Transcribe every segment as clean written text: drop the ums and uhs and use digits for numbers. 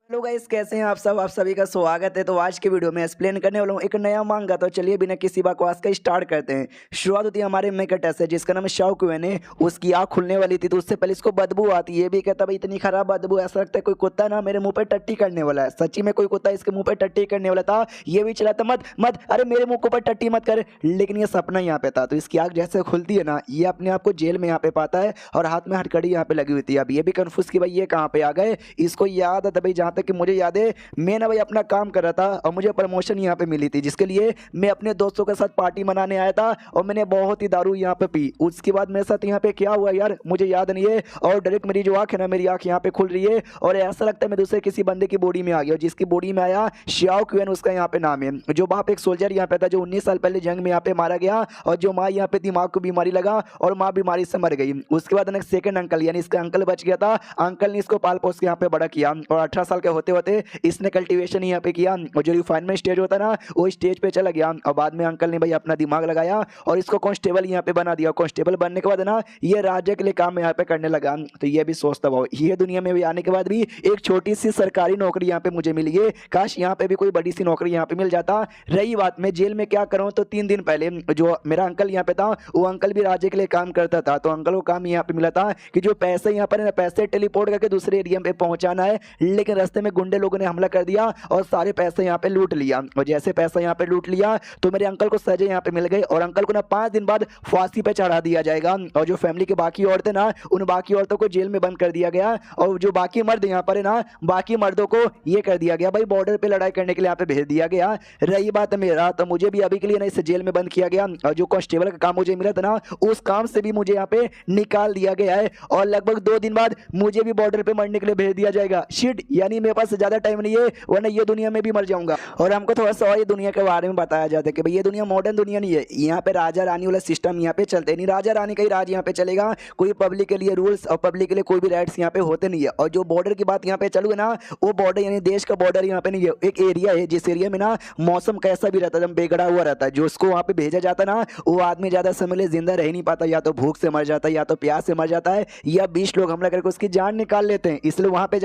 Hello guys, कैसे हैं आप सब। आप सभी का स्वागत है। तो आज के वीडियो में एक्सप्लेन करने वाला हूँ एक नया मांगा। तो चलिए बिना किसी बकवास का स्टार्ट करते हैं। शुरुआत होती है हमारे मेकट से, जिसका नाम शाओक्वेन है। उसकी आँख खुलने वाली थी तो उससे पहले इसको बदबू आती है। ये भी कहता भाई इतनी खराब बदबू, ऐसा लगता है कोई कुत्ता ना मेरे मुंह पे टट्टी करने वाला है। सच्ची में कोई कुत्ता इसके मुंह पे टट्टी करने वाला था। ये भी चला था मत मत, अरे मेरे मुंह के ऊपर टट्टी मत कर। लेकिन ये सपना यहाँ पे था। तो इसकी आँख जैसे खुलती है ना, ये अपने आप को जेल में यहाँ पे पाता है और हाथ में हथकड़ी यहाँ पे लगी हुई थी। अब ये भी कंफ्यूज कि भाई ये कहाँ पे आ गए। इसको याद है भाई, जहाँ तक कि मुझे याद है मैं ना भाई अपना काम कर रहा था और मुझे प्रमोशन यहाँ पे मिली थी, जिसके लिए मैं अपने दोस्तों के साथ पार्टी मनाने आया था और मैंने बहुत ही दारू यहाँ पे पी। उसके बाद मेरे साथ यहाँ पे क्या हुआ यार मुझे याद नहीं है। और डायरेक्ट मेरी जो आँख है ना, मेरी आँख यहाँ पे खुल रही है और ऐसा लगता है मैं दूसरे किसी बंदे की बॉडी में आ गया। जिसकी बॉडी में आया शाओक्वेन, उसका यहाँ पे नाम है। जो बाप एक सोल्जर यहाँ पे था जो 19 साल पहले जंग में यहाँ पे मारा गया, और जो माँ यहाँ पे दिमाग को बीमारी लगा और माँ बीमारी से मर गई। उसके बाद सेकंड अंकल यानी इसका अंकल बच गया था। अंकल ने इसको पाल पोस के यहाँ पे बड़ा किया और 18 साल के होते होते इसने कल्टीवेशन यहाँ पे किया और जो रिफाइनमेंट स्टेज होता ना वो स्टेज पे चला गया। और बाद में अंकल ने भाई अपना दिमाग लगाया और इसको कांस्टेबल यहाँ पे बना दिया। कांस्टेबल बनने के बाद ना ये राज्य के लिए काम यहाँ पे करने लगा। तो ये भी सोचता भाव, ये दुनिया में भी आने के बाद भी एक छोटी सी सरकारी नौकरी यहाँ पे मुझे मिली है। काश यहाँ पे भी कोई बड़ी सी नौकरी यहाँ पे मिल जाता। रही बात मैं जेल में क्या करूँ, तो 3 दिन पहले जो मेरा अंकल यहाँ पे था, वो अंकल भी राज्य के लिए काम करता था। तो अंकल को काम यहाँ पे मिला था कि जो पैसे यहाँ पर पैसे टेलीपोर्ट करके दूसरे एरिया पे पहुंचाना है। लेकिन रास्ते में गुंडे लोगों ने हमला कर दिया और सारे पैसे यहाँ पे लूट लिया। और जैसे पैसा यहाँ पे लूट लिया तो मेरे अंकल को सजा यहाँ पे मिल गई और अंकल को ना 5 दिन बाद फांसी पे चढ़ा दिया जाएगा। और जो फैमिली के बाकी औरतें ना, उन बाकी औरतों को जेल में बंद कर दिया गया। और जो बाकी मर्द यहाँ पर है ना, बाकी मर्दों को ये कर दिया गया भाई बॉर्डर पे लड़ाई करने के लिए यहाँ पे भेज दिया गया। रही बात मेरा, तो मुझे भी अभी के लिए ना इस जेल में बंद किया गया। और जो कांस्टेबल का काम मुझे मिला था ना, उस काम से भी मुझे यहाँ पे निकाल दिया गया है। और लगभग 2 दिन बाद मुझे भी बॉर्डर पे मरने के लिए भेज दिया जाएगा। शिट, यानी मेरे पास ज्यादा टाइम नहीं है वरना ये दुनिया में भी मर जाऊंगा। और हमको थोड़ा सा और ये दुनिया के बारे में बताया जाता है कि भाई ये दुनिया मॉडर्न दुनिया नहीं है। यहाँ पे राजा रानी वाला सिस्टम यहाँ पे चलते नहीं। राजा रानी का ही राज यहाँ पे चलेगा। कोई पब्लिक के लिए रूल्स और पब्लिक के लिए कोई भी राइट्स यहाँ पे होते नहीं है। और जो बॉर्डर की बात यहाँ पे चलूगे ना, वो बॉर्डर यानी देश का बॉर्डर यहाँ पे नहीं है। एक एरिया है जिस एरिया में ना मौसम कैसा भी रहता है, एकदम बेगड़ा हुआ रहता है। जो उसको वहाँ पे भेजा जाता है ना, वो आदमी ज्यादा समय लिए जिंदा रह नहीं पाता। या तो भूख से मर जाता है, या तो प्यास से मर जाता है, या 20 लोग हमला करके उसकी जान निकाल लेते हैं। इसलिए वहाँ पे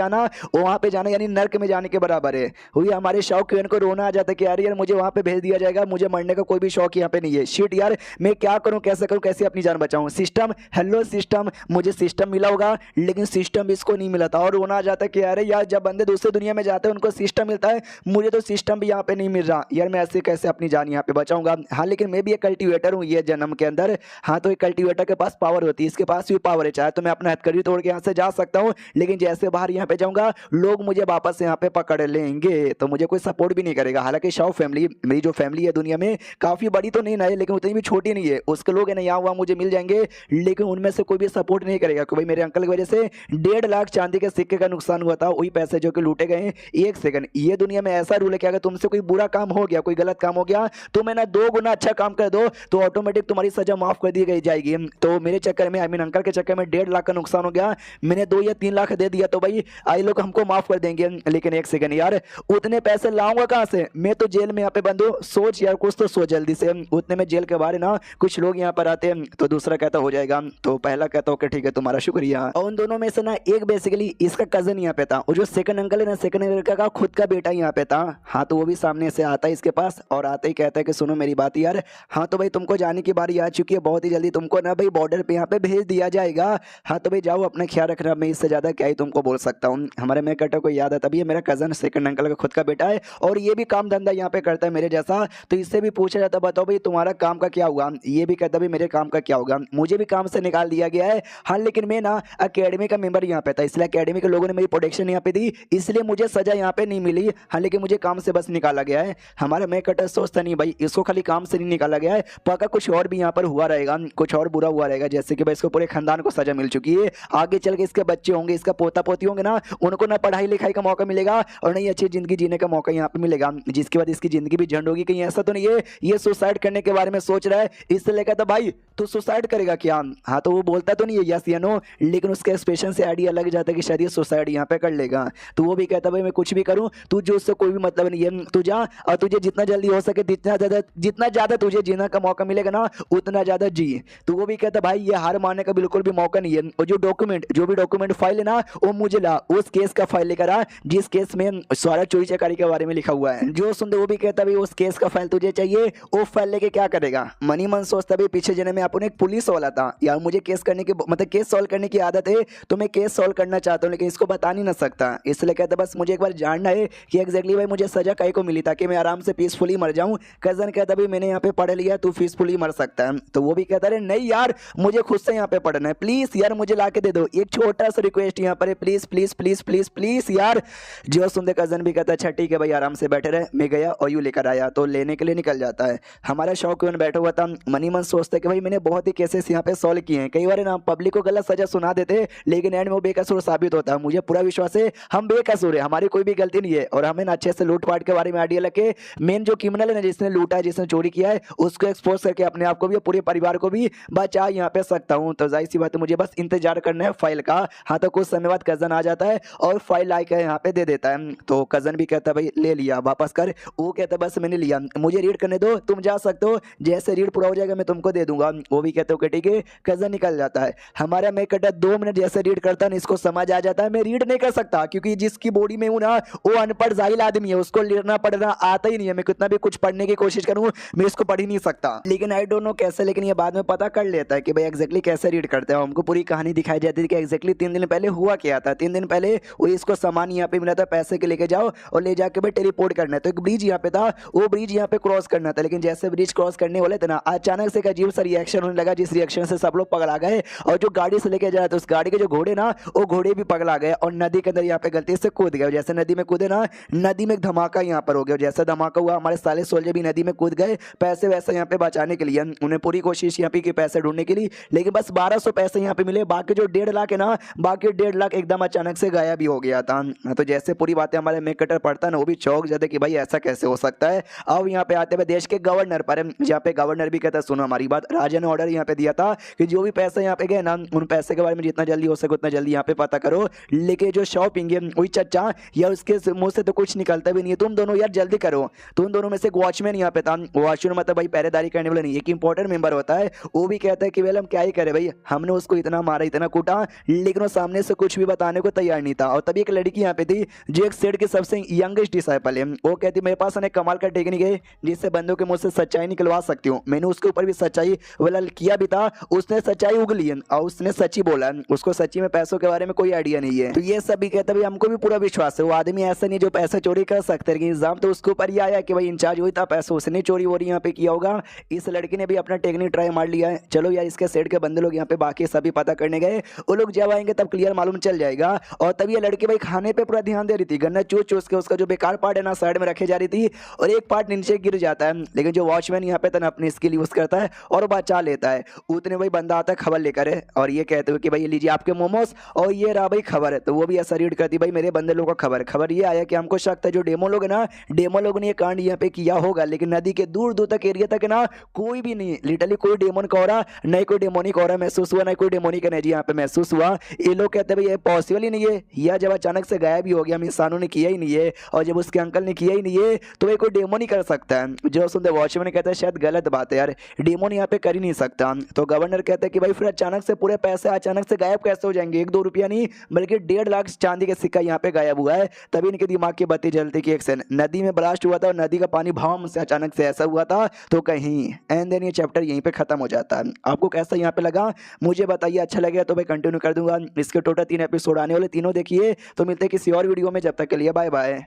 जाना यानी नर्क में जाने के बराबर है। हुई हमारे शाओक्वेन को रोना आ जाता है कि यार मुझे वहां पे भेज दिया जाएगा। मुझे मरने का कोई भी शौक यहाँ पे नहीं है। शिट यार, मैं क्या करूं, कैसे करूं, कैसे अपनी जान बचाऊं। सिस्टम, हेलो सिस्टम, मुझे सिस्टम मिला होगा लेकिन सिस्टम इसको नहीं मिला था। और रोना आ जाता है कि यार जब बंदे दूसरे दुनिया में जाते हैं उनको सिस्टम मिलता है, मुझे तो सिस्टम भी यहाँ पे नहीं मिल रहा। यार मैं ऐसे कैसे अपनी जान यहाँ पे बचाऊंगा। हाँ लेकिन मैं भी एक कल्टिवेटर हूँ ये जन्म के अंदर। हाँ तो एक कल्टिवेटर के पास पावर होती है, इसके पास भी पावर है। चाहे तो मैं अपना हथकड़ी तोड़ के यहाँ से जा सकता हूँ, लेकिन जैसे बाहर यहाँ पे जाऊंगा लोग मुझे वापस यहाँ पे पकड़ लेंगे। तो मुझे कोई सपोर्ट भी नहीं करेगा। हालांकि शाओ फैमिली, मेरी जो फैमिली है दुनिया में काफी बड़ी तो नहीं ना है, लेकिन उतनी भी छोटी नहीं है। उसके लोग है ना यहाँ वहाँ मुझे मिल जाएंगे, लेकिन उनमें से कोई भी सपोर्ट नहीं करेगा। क्योंकि मेरे अंकल की वजह से 1.5 लाख चांदी के सिक्के का नुकसान हुआ था। वही पैसे जो कि लूटे गए हैं। एक सेकंड, ये दुनिया में ऐसा रूल है कि अगर तुमसे कोई बुरा काम हो गया, कोई गलत काम हो गया, तो मैं ना 2 गुना अच्छा काम कर दो तो ऑटोमेटिक तुम्हारी सजा माफ कर दी गई जाएगी। तो मेरे चक्कर में, आई मीन अंकल के चक्कर में 1.5 लाख का नुकसान हो गया। मैंने 2 या 3 लाख दे दिया तो भाई आई लोग हमको माफ कर देंगे। लेकिन एक सेकंड यार, उतने पैसे लाऊंगा कहां से? मैं तो जेल में यहाँ पे बंद हूँ। सोच यार, कुछ तो सोच जल्दी से। उतने में जेल के बाहर ना कुछ लोग यहाँ पर आते हैं, तो दूसरा कहता हो जाएगा। तो पहला कहता ओके ठीक है तुम्हारा शुक्रिया। और उन दोनों में से ना एक बेसिकली इसका कजन यहाँ पे था, और जो सेकंड अंकल है ना, सेकंड अंकल का खुद का बेटा यहाँ पे था। हाँ तो वो भी सामने से आता है इसके पास और आते ही कहता है कि सुनो मेरी बात यार, हाँ तो भाई तुमको जाने की बारी आ चुकी है। बहुत ही जल्दी तुमको ना भाई बॉर्डर पे यहाँ पे भेज दिया जाएगा। हाँ तो भाई जाओ, अपना ख्याल रखना। मैं इससे ज्यादा क्या ही तुमको बोल सकता हूँ। हमारे मैं कटा को याद है, तभी ये मेरा कजन सेकंड अंकल का खुद का बेटा है और ये भी काम धंधा यहाँ पे करता है मेरे जैसा। तो इससे भी पूछा जाता बताओ भाई तुम्हारा काम का क्या हुआ। ये भी कहता भाई मेरे काम का क्या होगा, मुझे भी काम से निकाल दिया गया है। हाँ लेकिन मैं ना अकेडमी का मेंबर यहाँ पे था, इसलिए अकेडमी के लोगों ने मेरी प्रोटेक्शन यहाँ पे दी, इसलिए मुझे सजा यहाँ पे नहीं मिली। हाँ लेकिन मुझे काम से बस निकाला गया है। हमारा मैं कटर सोचता नहीं भाई, इसको खाली काम से नहीं निकाला गया है, पक्का कुछ और भी यहाँ पर हुआ रहेगा, कुछ और बुरा हुआ रहेगा। जैसे कि भाई इसको पूरे खानदान को सजा मिल चुकी है। आगे चल के इसके बच्चे होंगे, इसका पोता पोती होंगे ना, उनको ना पढ़ाई लिखाई का मौका मिलेगा और नहीं अच्छी जिंदगी जीने का मौका यहाँ पे मिलेगा, जिसके बाद इसकी जिंदगी भी झंड होगी। कहीं ऐसा तो नहीं है ये सुसाइड करने के बारे में सोच रहा है? इससे लेकर तो भाई तू सुसाइड करेगा क्या? हाँ तो वो बोलता तो नहीं है यस या नो, लेकिन उसके एक्सप्रेशन से आइडिया लग जाता है कि शायद ये सुसाइड यहाँ पे कर लेगा। तो वो भी कहता भाई मैं कुछ भी करूँ, तुझे उससे कोई भी मतलब नहीं है। तू जा और तुझे जितना जल्दी हो सके जितना ज्यादा तुझे जीने का मौका मिलेगा ना, उतना ज्यादा जी। तो वो भी कहता भाई ये हार मानने का बिल्कुल भी मौका नहीं है। और जो भी डॉक्यूमेंट फाइल है ना, वो मुझे ला, उस केस का फाइल लेकर रहा जिस केस में सारा चोरी चकारी के बारे में लिखा हुआ है। जो सुनते वो भी कहता भाई उस केस का फाइल तुझे चाहिए, वो फाइल लेके क्या करेगा। मनी मन सोचता भी पीछे जन्म में अपन एक पुलिस वाला था यार, मुझे केस करने की मतलब केस सॉल्व करने की आदत है, तो मैं केस सॉल्व करना चाहता हूँ लेकिन इसको बता नहीं ना सकता। इसलिए कहता बस मुझे एक बार जानना है कि एग्जैक्टली भाई मुझे सजा काहे को मिली ताकि मैं आराम से पीसफुली मर जाऊं। कजन कहता भाई मैंने यहाँ पे पढ़ लिया, तू पीसफुली मर सकता है। तो वो भी कहता है नहीं यार मुझे खुद से यहाँ पे पढ़ना है, प्लीज यार मुझे ला के दे दो, एक छोटा सा रिक्वेस्ट यहाँ पर है, please please please please please यार। जो सुनते कजन भी कहता है अच्छा ठीक है भाई आराम से बैठे रहे, मैं गया और यूं लेकर आया, तो लेने के लिए निकल जाता है। हमारा शौक बैठा हुआ था। मनी मन सोचता है कि भाई मैंने बहुत ही केसेस यहाँ पे सॉल्व किए हैं, कई बार ना पब्लिक को गलत सजा सुना देते लेकिन एंड में वो बेकसूर साबित होता है। मुझे पूरा विश्वास है हम बेकसूर है, हमारी कोई भी गलती नहीं है और हमें ना अच्छे से लूटपाट के बारे में आइडिया लगे, मेन जो क्रिमिनल है ना जिसने लूटा है जिसने चोरी किया है उसको एक्सपोज करके अपने आप को भी पूरे परिवार को भी बचा यहाँ पे सकता हूँ। तो जाहिर सी बात है मुझे बस इंतजार करना है फाइल का। हाँ तो कुछ समय बाद कजन आ जाता है और फाइल लाके यहाँ पे दे देता है। तो कजन भी कहता है भाई ले लिया वापस कर, वो कहता है बस मैंने लिया, मुझे रीड करने दो, तुम जा सकते हो, जैसे रीड पूरा हो जाएगा मैं तुमको दे दूंगा। वो भी कहते हो ठीक है। कजन निकल जाता है। हमारा मेकअप 2 मिनट जैसे रीड करता है इसको समझ आ जाता है मैं रीड नहीं कर सकता क्योंकि जिसकी बॉडी में हूं ना वो अनपढ़ जाहिल आदमी है, उसको लिखना पढ़ना आता ही नहीं है। मैं कितना भी कुछ पढ़ने की कोशिश करूं मैं इसको पढ़ ही नहीं सकता, लेकिन आई डोंट नो कैसे, लेकिन ये बाद में पता कर लेता है कि भाई एग्जैक्टली कैसे रीड करते हैं। हमको पूरी कहानी दिखाई जाती थी कि एग्जैक्टली 3 दिन पहले हुआ क्या था। 3 दिन पहले वो इसको सामान यहाँ पे मिला था, पैसे के लेके जाओ और ले जाके भाई टेलीपोर्ट करना है। तो एक ब्रिज यहाँ पे था, वो ब्रिज यहाँ पे क्रॉस करना था, लेकिन जैसे ब्रिज क्रॉस करने वाले थे ना अचानक से एक अजीब सा रिएक्शन होने लगा जिस रिएक्शन से सब लोग पगला गए और जो गाड़ी से लेके जा रहे थे उस गाड़ी के जो घोड़े ना वो घोड़े भी पगला गए और नदी के अंदर यहाँ पे गलती से कूद गए। जैसे नदी में कूदे ना नदी में एक धमाका यहाँ पर हो गया, जैसा धमाका हुआ हमारे साले सोल्जर भी नदी में कूद गए पैसे वैसे यहाँ पे बचाने के लिए। उन्हें पूरी कोशिश यहाँ पे की पैसे ढूंढने के लिए, लेकिन बस 1200 पैसे यहाँ पे मिले, बाकी जो 1.5 लाख है ना बाकी 1.5 लाख एकदम अचानक से गायब भी हो गया था। तो जैसे पूरी बातें हमारे मेक कटर पढ़ता ना वो भी चौंक जाते कि भाई ऐसा कैसे हो सकता है। अब यहाँ पे आते हुए देश के गवर्नर पर, जहाँ पे गवर्नर भी कहता सुनो हमारी बात, राजा ने ऑर्डर यहाँ पे दिया था कि जो भी पैसे यहाँ पे गए ना उन पैसे के बारे में जितना जल्दी हो सके उतना जल्दी यहाँ पे पता करो, लेके जो शॉपिंग है वही चच्चा या उसके मुंह से तो कुछ निकलता भी नहीं है, तुम दोनों यार जल्दी करो। तुम दोनों में से एक वॉचमैन यहाँ पे था, वॉचमैन मतलब भाई पहरेदारी करने वाला नहीं, एक इंपॉर्टेंट मेंबर होता है, वो भी कहता है कि वेल हम क्या ही करें भाई, हमने उसको इतना मारा इतना कूटा लेकिन वो सामने से कुछ भी बताने को तैयार नहीं था। और तभी एक लड़की यहाँ पे थी जो एक सेठ की सबसे यंगेस्ट डिसाइपल है, वो कहती मेरे पास एक कमाल का टेक्निक है जिससे बंदों के मुंह से सच्चाई निकलवा सकती हूँ। मैंने उसके ऊपर भी सच्चाई वेल किया भी था, उसने सच्चाई उगली है और उसने सच्ची बोला, उसको सच्ची में पैसों के बारे में कोई आइडिया नहीं है। तो ये सब भी कहता भाई हमको भी पूरा विश्वास है वो आदमी ऐसा नहीं जो पैसे चोरी कर सकते, लेकिन इल्जाम तो उसके ऊपर ही आया कि भाई इंचार्ज वही था, पैसा उसने चोरी वोरी यहाँ पे किया होगा। इस लड़की ने भी अपना टेक्निक ट्राई मार लिया है। चलो यार इसके सेट के बंदे लोग यहाँ पे बाकी सभी पता करने गए, वो लोग जब आएंगे तब क्लियर मालूम चल जाएगा। और तब ये लड़की भाई खाने पे पूरा ध्यान दे रही थी, गन्ना चूस चूस के उसका जो बेकार पार्ट है ना साइड में रखे जा रही थी और एक पार्ट नीचे गिर जाता है, लेकिन जो वॉचमैन यहाँ पे था ना अपनी स्किल यूज करता है और बचा लेता है। उतने भाई बंदा आता है खबर लेकर है और ये कहते हुए कि भाई लीजिए आपके मोमोज और ये रहा भाई खबर है। तो वो भी ऐसा रीड करती भाई मेरे बंदे लोगों का खबर ये आया कि हमको शक है जो डेमो लोग है ना डेमो लोगों ने ये कांड यहाँ पे किया होगा, लेकिन नदी के दूर दूर तक एरिया तक ना कोई भी नहीं, लिटरली कोई डेमन का हो रहा नहीं, कोई डेमोनिक हो रहा महसूस हुआ, नहीं कोई डेमोनिक एनर्जी यहाँ पे महसूस हुआ। ये लोग कहते हैं भाई ये पॉसिबल ही नहीं है, यह जब अचानक से गायब ही हो गया, हम इंसानों ने किया ही नहीं है और जब उसके अंकल ने किया ही नहीं है तो भाई कोई डेमो नहीं कर सकता है। जो सुनते वॉचमैन कहते हैं शायद गलत बात है यार, डेमोन यहाँ पे कर ही नहीं सकता। तो गवर्नर कहते हैं कि भाई फिर अचानक से पूरे पैसे अचानक से गायब कैसे हो जाएंगे, 1-2 रुपया नहीं बल्कि 1.5 लाख चांदी का सिक्का यहाँ पे गायब हुआ है। तभी इनके दिमाग की बत्ती जलती कि एक सेकंड नदी में ब्लास्ट हुआ था और नदी का पानी भाम से अचानक से ऐसा हुआ था तो कहीं एंड देन ये चैप्टर यहीं पे खत्म हो जाता है। आपको कैसा यहाँ पे लगा मुझे बताइए, अच्छा लगेगा तो भाई कंटिन्यू कर दूंगा। इसके टोटल 3 एपिसोड आने वाले, तीनों देखिए। तो मिलते हैं किसी और वीडियो में, जब तक के लिए बाय बाय।